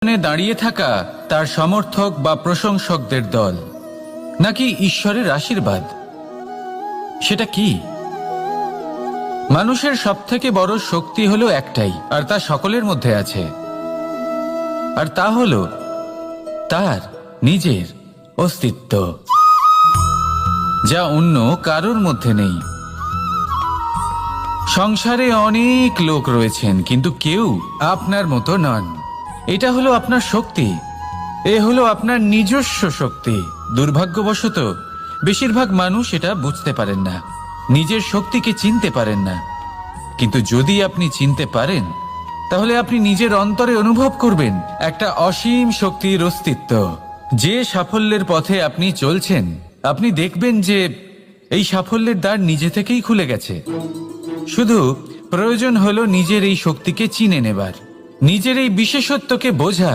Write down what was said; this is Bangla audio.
দাঁড়িয়ে থাকা তার সমর্থক বা প্রশংসকদের দল, নাকি ঈশ্বরের আশীর্বাদ? সেটা কি? মানুষের সবথেকে বড় শক্তি হলো একটাই, আর তা সকলের মধ্যে আছে, আর তা হলো তার নিজের অস্তিত্ব, যা অন্য কারোর মধ্যে নেই। সংসারে অনেক লোক রয়েছেন, কিন্তু কেউ আপনার মতো নন। এটা হলো আপনার শক্তি, এ হলো আপনার নিজস্ব শক্তি। দুর্ভাগ্যবশত বেশিরভাগ মানুষ এটা বুঝতে পারেন না, নিজের শক্তিকে চিনতে পারেন না। কিন্তু যদি আপনি চিনতে পারেন, তাহলে আপনি নিজের অন্তরে অনুভব করবেন একটা অসীম শক্তির অস্তিত্ব। যে সাফল্যের পথে আপনি চলছেন, আপনি দেখবেন যে এই সাফল্যের দ্বার নিজে থেকেই খুলে গেছে। শুধু প্রয়োজন হলো নিজের এই শক্তিকে চিনে নেবার, নিজের এই বিশেষত্বকে বোঝা।